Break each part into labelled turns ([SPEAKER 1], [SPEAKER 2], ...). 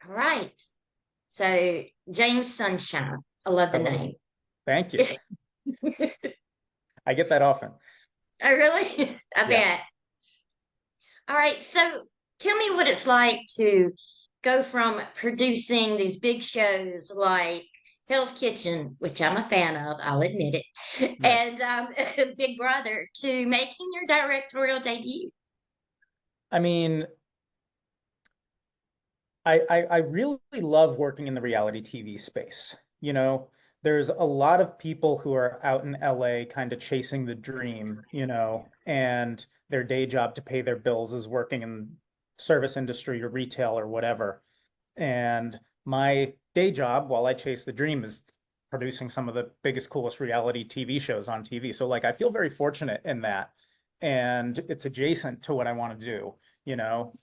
[SPEAKER 1] All right. So James Sunshine. I love the
[SPEAKER 2] I love
[SPEAKER 1] name.
[SPEAKER 2] it. Thank you. I get that often.
[SPEAKER 1] I really, I
[SPEAKER 2] Yeah.
[SPEAKER 1] bet. All right. So tell me what it's like to go from producing these big shows like Hell's Kitchen, which I'm a fan of, I'll admit it,
[SPEAKER 2] Nice.
[SPEAKER 1] and Big Brother to making your directorial debut.
[SPEAKER 2] I mean, I really love working in the reality TV space. You know, there's a lot of people who are out in LA kind of chasing the dream, and their day job to pay their bills is working in service industry or retail or whatever. And my day job, while I chase the dream, is producing some of the biggest, coolest reality TV shows on TV. So like I feel very fortunate in that. And it's adjacent to what I want to do, you know.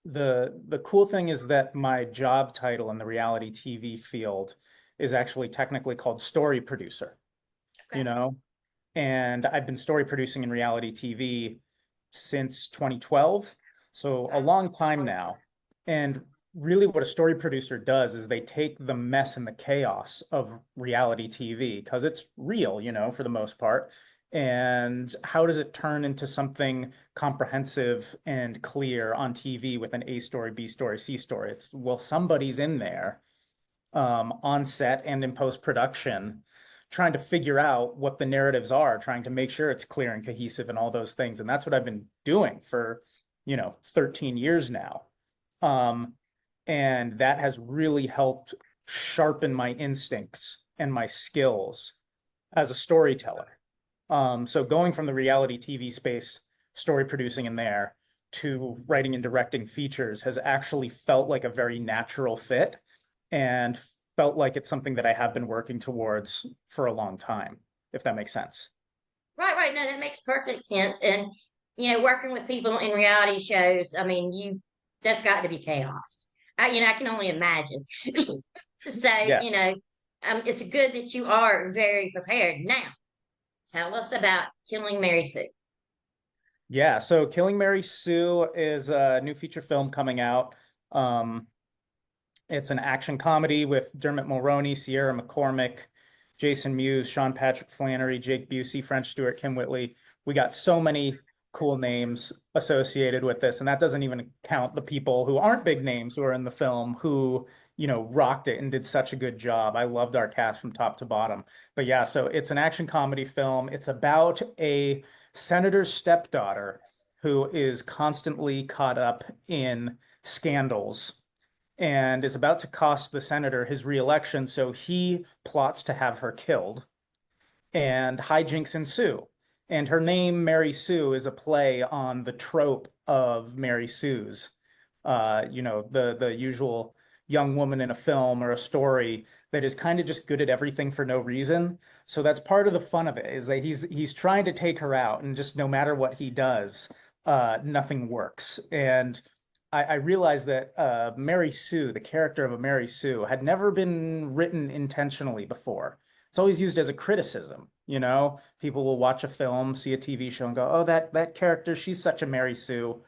[SPEAKER 2] The cool thing is that my job title in the reality TV field is actually technically called story producer, you
[SPEAKER 1] Okay.
[SPEAKER 2] know, and I've been story producing in reality TV since 2012, so a long time now. And really, what a story producer does is they take the mess and the chaos of reality TV, because it's real, for the most part. And how does it turn into something comprehensive and clear on TV with an A story, B story, C story? It's, well, somebody's in there on set and in post production, trying to figure out what the narratives are, trying to make sure it's clear and cohesive and all those things. And that's what I've been doing for, 13 years now. Um, and that has really helped sharpen my instincts and my skills as a storyteller. So going from the reality TV space, story producing in there, to writing and directing features has actually felt like a very natural fit and felt like it's something that I have been working towards for a long time, if that makes sense.
[SPEAKER 1] Right, right. No, that makes perfect sense. And working with people in reality shows, I mean, that's got to be chaos. I can only imagine. So,
[SPEAKER 2] Yeah.
[SPEAKER 1] it's good that you are very prepared. Now, tell us about Killing Mary Sue.
[SPEAKER 2] Yeah. So Killing Mary Sue is a new feature film coming out. Um, It's an action comedy with Dermot Mulroney, Sierra McCormick, Jason Mewes, Sean Patrick Flanery, Jake Busey, French Stewart, Kim Whitley. We got so many cool names associated with this, and that doesn't even count the people who aren't big names who are in the film who, rocked it and did such a good job. I loved our cast from top to bottom. But yeah, so it's an action comedy film. It's about a senator's stepdaughter who is constantly caught up in scandals and is about to cost the senator his reelection. So he plots to have her killed, and hijinks ensue. And her name, Mary Sue, is a play on the trope of Mary Sue's. The usual young woman in a film or a story that is kind of just good at everything for no reason. So that's part of the fun of it, is that he's trying to take her out, and just no matter what he does, nothing works. And I realized that Mary Sue, the character of a Mary Sue, had never been written intentionally before. It's always used as a criticism. People will watch a film, see a TV show, and go, "Oh, that character, she's such a Mary Sue."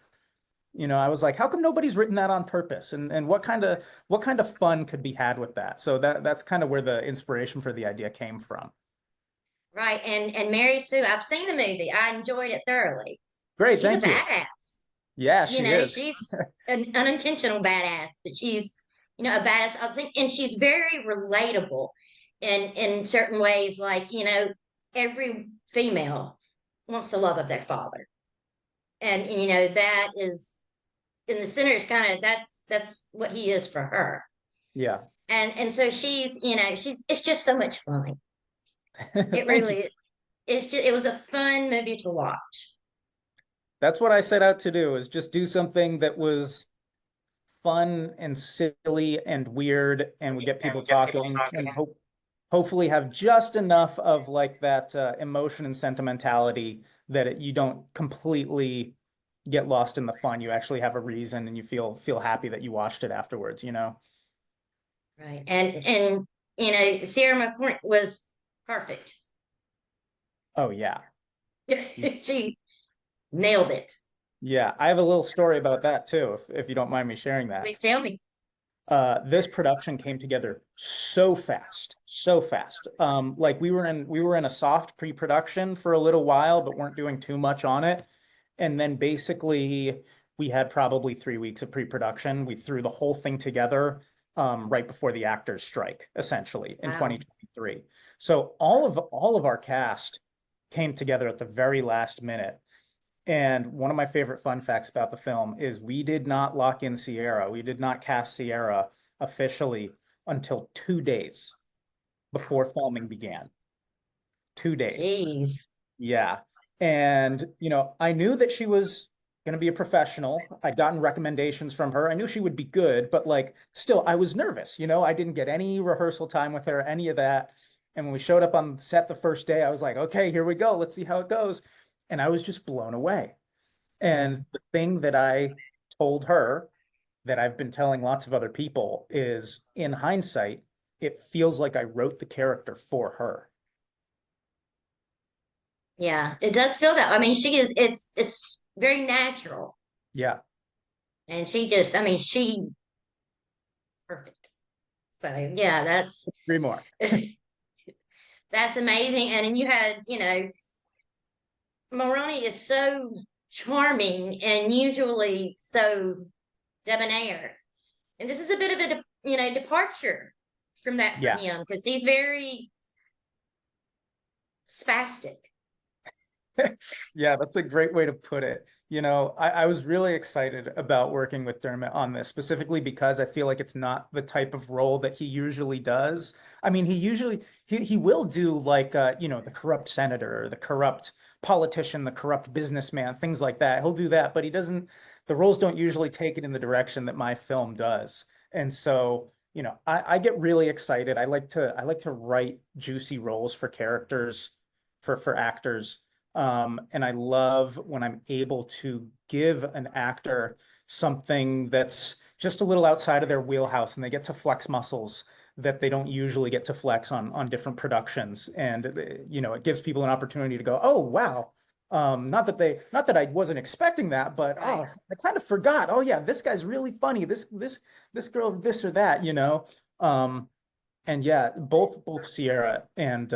[SPEAKER 2] I was like, "How come nobody's written that on purpose?" And what kind of fun could be had with that? So that's kind of where the inspiration for the idea came from.
[SPEAKER 1] Right. And Mary Sue, I've seen the movie. I enjoyed it thoroughly.
[SPEAKER 2] Great,
[SPEAKER 1] She's a
[SPEAKER 2] thank you.
[SPEAKER 1] badass.
[SPEAKER 2] Yeah, she is.
[SPEAKER 1] She's an unintentional badass, but she's, a badass. I think, and she's very relatable in certain ways. Like, every female wants the love of their father. And, that is in the center is kind of that's what he is for her.
[SPEAKER 2] Yeah.
[SPEAKER 1] And so she's, it's just so much fun. It
[SPEAKER 2] Thank you.
[SPEAKER 1] really it was a fun movie to watch.
[SPEAKER 2] That's what I set out to do, is just do something that was fun and silly and weird and would get people talking, and hopefully have just enough of like that emotion and sentimentality that you don't completely get lost in the fun. You actually have a reason, and you feel happy that you watched it afterwards.
[SPEAKER 1] Right. And Sierra McCormick was perfect.
[SPEAKER 2] Oh yeah.
[SPEAKER 1] She nailed it.
[SPEAKER 2] Yeah, I have a little story about that too, if you don't mind me sharing that.
[SPEAKER 1] Please tell me.
[SPEAKER 2] This production came together so fast, so fast. Like we were in a soft pre-production for a little while, but weren't doing too much on it. And then basically we had probably 3 weeks of pre-production. We threw the whole thing together right before the actors strike, essentially, in
[SPEAKER 1] Wow.
[SPEAKER 2] 2023. So all of our cast came together at the very last minute. And one of my favorite fun facts about the film is we did not lock in Sierra. We did not cast Sierra officially until 2 days before filming began. 2 days.
[SPEAKER 1] Jeez.
[SPEAKER 2] Yeah. And, I knew that she was going to be a professional. I'd gotten recommendations from her. I knew she would be good, but like still, I was nervous. I didn't get any rehearsal time with her, any of that. And when we showed up on set the first day, I was like, okay, here we go. Let's see how it goes. And I was just blown away. And the thing that I told her that I've been telling lots of other people is in hindsight, it feels like I wrote the character for her.
[SPEAKER 1] Yeah, it does feel that. I mean, she is, it's very natural.
[SPEAKER 2] Yeah.
[SPEAKER 1] And she just, I mean, she perfect. So yeah,
[SPEAKER 2] Three more.
[SPEAKER 1] that's amazing. And then you had, Mulroney is so charming and usually so debonair. And this is a bit of a, departure from that for
[SPEAKER 2] Yeah.
[SPEAKER 1] him because he's very spastic.
[SPEAKER 2] Yeah, that's a great way to put it. I was really excited about working with Dermot on this, specifically because I feel like it's not the type of role that he usually does. I mean, he will do like the corrupt senator, the corrupt politician, the corrupt businessman, things like that. He'll do that, but the roles don't usually take it in the direction that my film does. And so, I get really excited. I like to write juicy roles for characters, for actors. And I love when I'm able to give an actor something that's just a little outside of their wheelhouse and they get to flex muscles that they don't usually get to flex on different productions. And it gives people an opportunity to go, oh wow. Not that I wasn't expecting that, but
[SPEAKER 1] Right.
[SPEAKER 2] I kind of forgot. Oh yeah, this guy's really funny. This girl, this or that. And yeah, both Sierra and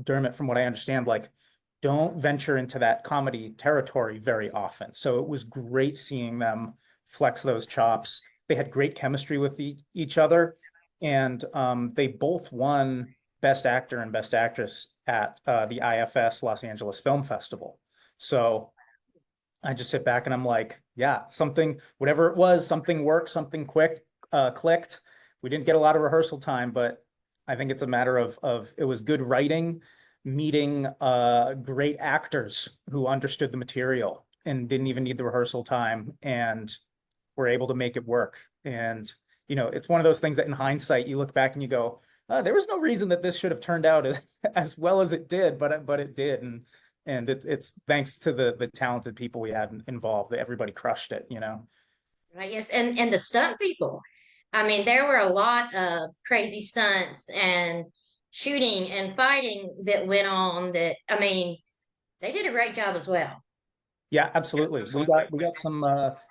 [SPEAKER 2] Dermot, from what I understand, like don't venture into that comedy territory very often. So it was great seeing them flex those chops. They had great chemistry with each other, and they both won Best Actor and Best Actress at the IFS Los Angeles Film Festival. So I just sit back and I'm like, yeah, something, whatever it was, something worked, something quick, clicked. We didn't get a lot of rehearsal time, but I think it's a matter of it was good writing, meeting great actors who understood the material and didn't even need the rehearsal time and were able to make it work. And it's one of those things that in hindsight you look back and you go, there was no reason that this should have turned out as well as it did, but it did. And it's thanks to the talented people we had involved that everybody crushed it.
[SPEAKER 1] Right. Yes. And the stunt people. I mean, there were a lot of crazy stunts and shooting and fighting that went on that, I mean, they did a great job as well.
[SPEAKER 2] Yeah, absolutely. We got some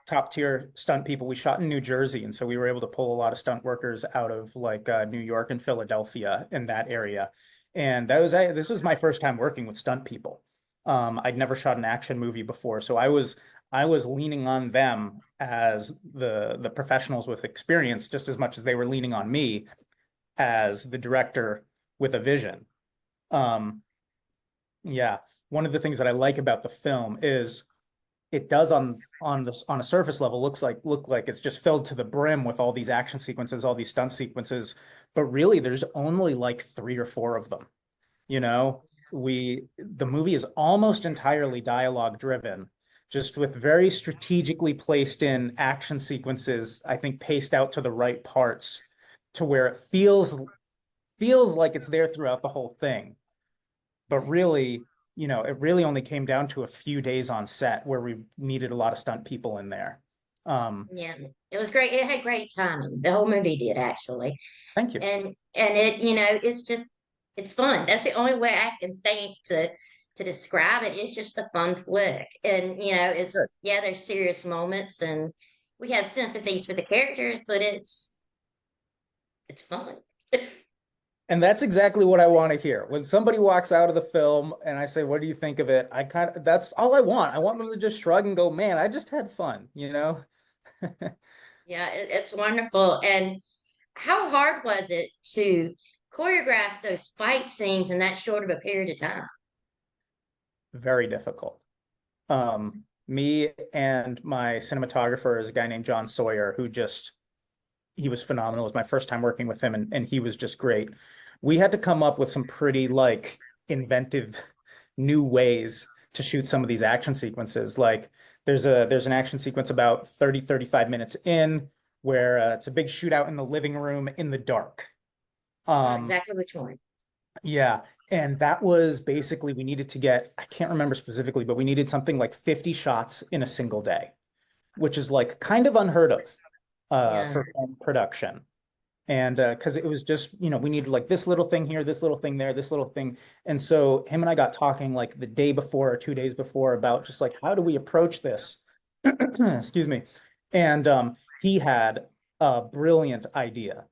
[SPEAKER 2] top tier stunt people. We shot in New Jersey, and so we were able to pull a lot of stunt workers out of like New York and Philadelphia in that area. And this was my first time working with stunt people. I'd never shot an action movie before, so I was leaning on them as the professionals with experience just as much as they were leaning on me as the director with a vision. Um, yeah, one of the things that I like about the film is it does on a surface level look like it's just filled to the brim with all these action sequences, all these stunt sequences, but really there's only like 3 or 4 of them. You know, the movie is almost entirely dialogue driven, just with very strategically placed in action sequences, I think paced out to the right parts to where it feels like it's there throughout the whole thing. But really, it really only came down to a few days on set where we needed a lot of stunt people in there.
[SPEAKER 1] Yeah, it was great. It had great timing. The whole movie did actually.
[SPEAKER 2] Thank you.
[SPEAKER 1] And it, it's just it's fun. That's the only way I can think to describe it. It's just a fun flick. And it's
[SPEAKER 2] Good.
[SPEAKER 1] yeah, there's serious moments and we have sympathies for the characters, but it's fun.
[SPEAKER 2] And that's exactly what I want to hear. When somebody walks out of the film and I say, "What do you think of it?" I kind of that's all I want. I want them to just shrug and go, "Man, I just had fun," you know?
[SPEAKER 1] Yeah, it's wonderful. And how hard was it to choreograph those fight scenes in that short of a period of time?
[SPEAKER 2] Very difficult. Me and my cinematographer is a guy named John Sawyer, who just he was phenomenal. It was my first time working with him, and he was just great. We had to come up with some pretty like inventive new ways to shoot some of these action sequences. Like there's an action sequence about 35 minutes in where it's a big shootout in the living room in the dark. Um,
[SPEAKER 1] Exactly which one?
[SPEAKER 2] yeah, and that was basically we needed to get, I can't remember specifically, but we needed something like 50 shots in a single day, which is like kind of unheard of
[SPEAKER 1] Yeah.
[SPEAKER 2] for film production. And because it was just, we needed like this little thing here, this little thing there, this little thing. And so him and I got talking like the day before or 2 days before about just like, how do we approach this? Excuse me. And he had a brilliant idea,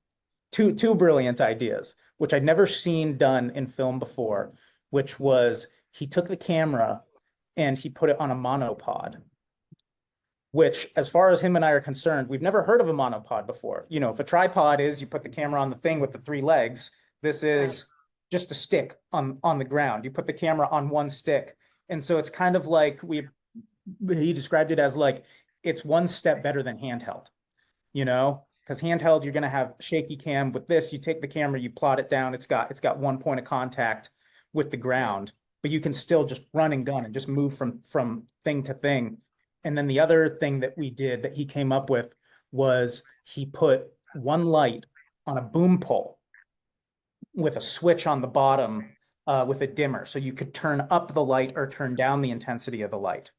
[SPEAKER 2] two brilliant ideas, which I'd never seen done in film before, which was he took the camera and he put it on a monopod, which, as far as him and I are concerned, we've never heard of a monopod before. If a tripod is you put the camera on the thing with the three legs, this
[SPEAKER 1] Right.
[SPEAKER 2] is just a stick on the ground. You put the camera on one stick. And so it's kind of like he described it as like it's one step better than handheld, because handheld you're going to have shaky cam. With this, you take the camera, you plot it down, it's got one point of contact with the
[SPEAKER 1] Right.
[SPEAKER 2] ground, but you can still just run and gun and just move from thing to thing. And then the other thing that we did that he came up with was he put one light on a boom pole with a switch on the bottom, with a dimmer, so you could turn up the light or turn down the intensity of the light.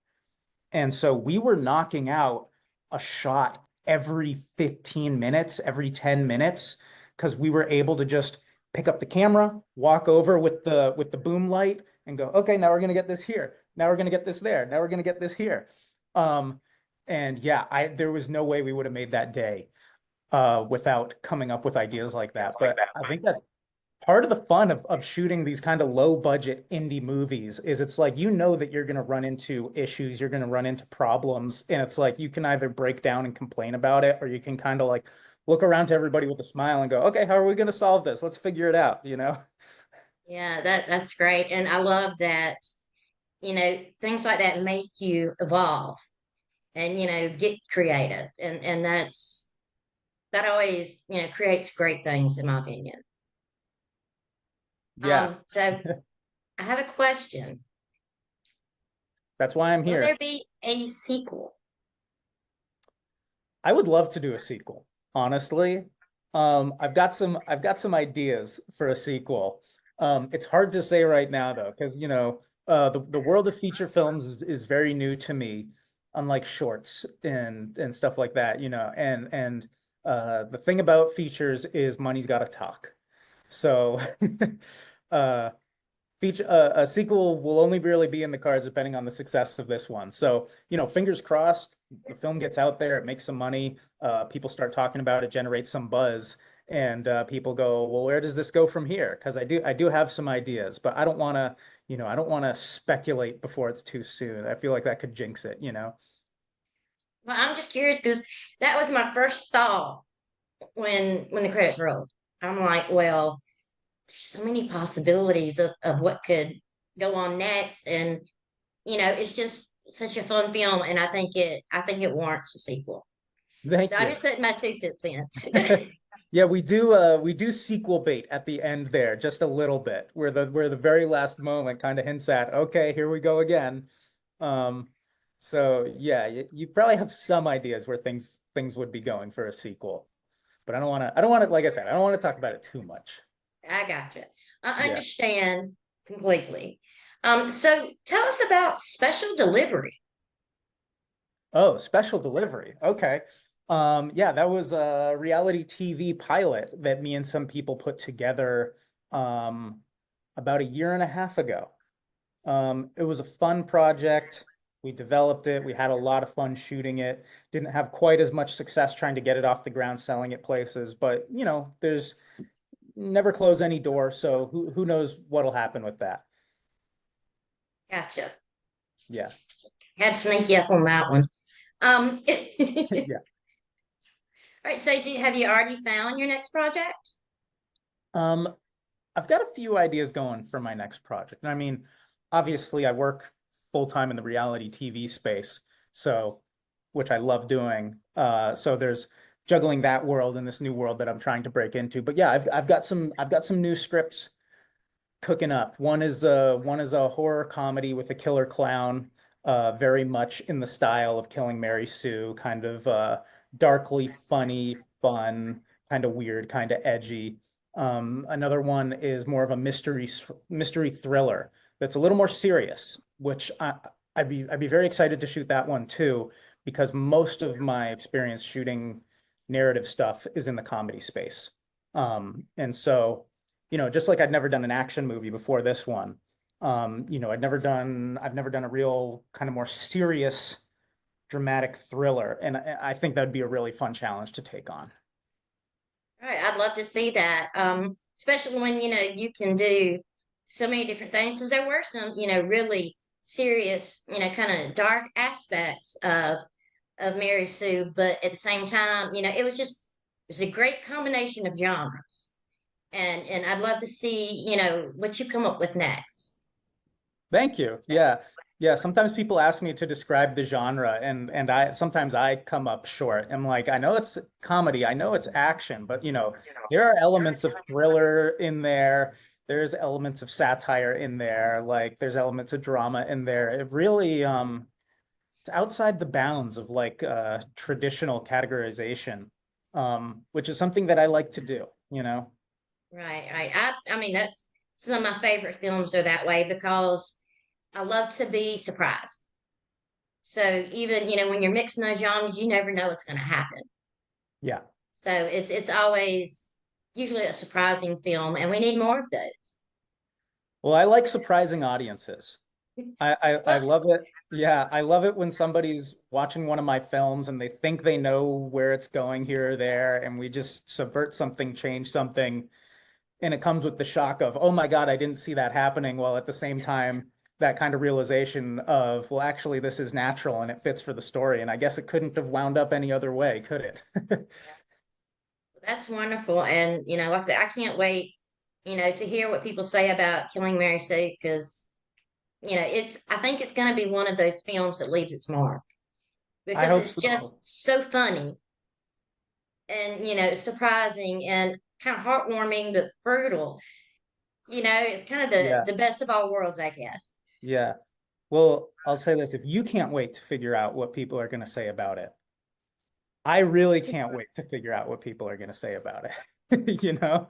[SPEAKER 2] And so we were knocking out a shot every 15 minutes, every 10 minutes, because we were able to just pick up the camera, walk over with the boom light and go, okay, now we're gonna get this here. Now we're gonna get this there. Now we're gonna get this here. Um, and yeah, there was no way we would have made that day without coming up with ideas like that. But I think that part of the fun of shooting these kind of low budget indie movies is it's like that you're going to run into issues, you're going to run into problems, and it's like you can either break down and complain about it, or you can kind of like look around to everybody with a smile and go, okay, how are we going to solve this? Let's figure it out.
[SPEAKER 1] Yeah, that's great. And I love that, things like that make you evolve and, get creative. And that always, creates great things in my opinion.
[SPEAKER 2] Yeah,
[SPEAKER 1] So I have a question.
[SPEAKER 2] that's why I'm
[SPEAKER 1] Will there
[SPEAKER 2] here.
[SPEAKER 1] be a sequel?
[SPEAKER 2] I would love to do a sequel, honestly. I've got some ideas for a sequel. It's hard to say right now though, because the world of feature films is very new to me, unlike shorts and stuff like that, and the thing about features is money's got to talk. So uh feature a sequel will only really be in the cards depending on the success of this one. So, fingers crossed, the film gets out there, it makes some money, people start talking about it, generates some buzz, and people go, well, where does this go from here? Because I do have some ideas, but I don't want to speculate before it's too soon. I feel like that could jinx it.
[SPEAKER 1] Well, I'm just curious because that was my first thought when the credits rolled. I'm like, well, there's so many possibilities of what could go on next. And, it's just such a fun film and I think it warrants a sequel. So
[SPEAKER 2] Thank
[SPEAKER 1] I
[SPEAKER 2] you.
[SPEAKER 1] just put my 2 cents in.
[SPEAKER 2] Yeah, we do sequel bait at the end there, just a little bit, where the very last moment kind of hints at, okay, here we go again. Um, so yeah, you probably have some ideas where things would be going for a sequel, but I don't want to, like I said, I don't want to talk about it too much.
[SPEAKER 1] I gotcha. I
[SPEAKER 2] Yeah.
[SPEAKER 1] understand completely. So tell us about special delivery.
[SPEAKER 2] Oh, special delivery. Okay. Yeah, that was a reality TV pilot that me and some people put together about a year and a half ago. It was a fun project. We developed it. We had a lot of fun shooting it. Didn't have quite as much success trying to get it off the ground, selling it places, but you know, there's never close any door, so who knows what'll happen with that.
[SPEAKER 1] Gotcha.
[SPEAKER 2] Yeah.
[SPEAKER 1] Had to sneak you up on that one. All
[SPEAKER 2] Yeah.
[SPEAKER 1] right. So, have you already found your next project?
[SPEAKER 2] Um, I've got a few ideas going for my next project. I mean, obviously I work full time in the reality TV space, so which I love doing. So there's juggling that world and this new world that I'm trying to break into. But yeah, I've got some new scripts cooking up. One is a horror comedy with a killer clown, very much in the style of Killing Mary Sue, kind of darkly funny, fun, kind of weird, kind of edgy. Another one is more of a mystery thriller that's a little more serious, which I'd be very excited to shoot that one too, because most of my experience shooting narrative stuff is in the comedy space. And so you know, just like I'd never done an action movie before this one. You know, I've never done a real kind of more serious, dramatic thriller, and I think that'd be a really fun challenge to take on.
[SPEAKER 1] All right. I'd love to see that. Especially when, you can do so many different things. Because there were some, really serious, kind of dark aspects of Mary Sue, but at the same time, it was a great combination of genres. And I'd love to see, what you come up with next.
[SPEAKER 2] Thank you. Yeah. Yeah, sometimes people ask me to describe the genre and I sometimes I come up short. I'm like, I know it's comedy, I know it's action, but you know, there are elements of thriller in there. There's elements of satire in there, like there's elements of drama in there. It really it's outside the bounds of like traditional categorization, which is something that I like to do, you know.
[SPEAKER 1] Right, right. I mean, that's some of my favorite films are that way because I love to be surprised. So even, when you're mixing those genres, you never know what's going to happen.
[SPEAKER 2] Yeah.
[SPEAKER 1] So it's always usually a surprising film, and we need more of those.
[SPEAKER 2] Well, I like surprising audiences. I
[SPEAKER 1] Well,
[SPEAKER 2] love it. Yeah, I love it when somebody's watching one of my films and they think they know where it's going here or there, and we just subvert something, change something, and it comes with the shock of, oh my God, I didn't see that happening. While at the same time, that kind of realization of, well, actually, this is natural and it fits for the story. And I guess it couldn't have wound up any other way, could it?
[SPEAKER 1] that's wonderful, and like I said, I can't wait, to hear what people say about Killing Mary Sue because I think it's going to be one of those films that leaves its mark
[SPEAKER 2] I
[SPEAKER 1] because
[SPEAKER 2] hope
[SPEAKER 1] it's just
[SPEAKER 2] so.
[SPEAKER 1] so funny and surprising and kind of heartwarming but brutal. It's kind of the
[SPEAKER 2] Yeah,
[SPEAKER 1] the best of all worlds, I guess.
[SPEAKER 2] yeah. Well, I'll say this, if you can't wait to figure out what people are going to say about it, I really can't wait to figure out what people are going to say about it. You know?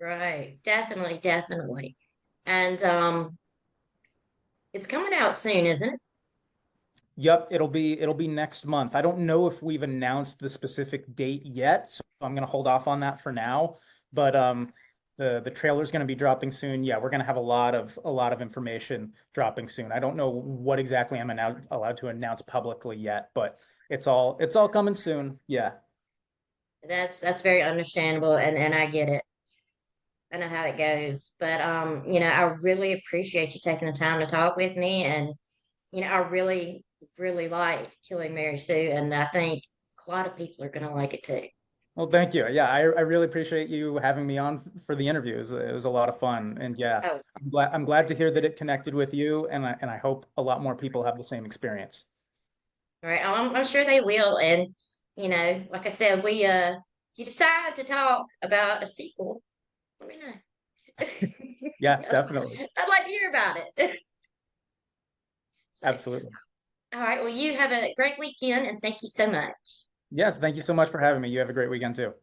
[SPEAKER 1] Right. Definitely, definitely. And it's coming out soon, isn't it?
[SPEAKER 2] Yep, it'll be next month. I don't know if we've announced the specific date yet, so I'm gonna hold off on that for now. But the trailer's gonna be dropping soon. Yeah, we're gonna have a lot of information dropping soon. I don't know what exactly I'm allowed to announce publicly yet, but it's all coming soon. Yeah.
[SPEAKER 1] That's very understandable and I get it. I know how it goes. But I really appreciate you taking the time to talk with me and I really, really liked Killing Mary Sue and I think a lot of people are gonna like it too.
[SPEAKER 2] Well, thank you. Yeah, I really appreciate you having me on for the interview. It was a lot of fun. And yeah,
[SPEAKER 1] Oh,
[SPEAKER 2] I'm glad to hear that it connected with you, and I hope a lot more people have the same experience.
[SPEAKER 1] all right. I'm sure they will. And, like I said, if you decide to talk about a sequel, let me know.
[SPEAKER 2] Yeah, definitely.
[SPEAKER 1] I'd like to hear about it. So,
[SPEAKER 2] Absolutely.
[SPEAKER 1] all right. Well, you have a great weekend and thank you so much.
[SPEAKER 2] Yes, thank you so much for having me. You have a great weekend too.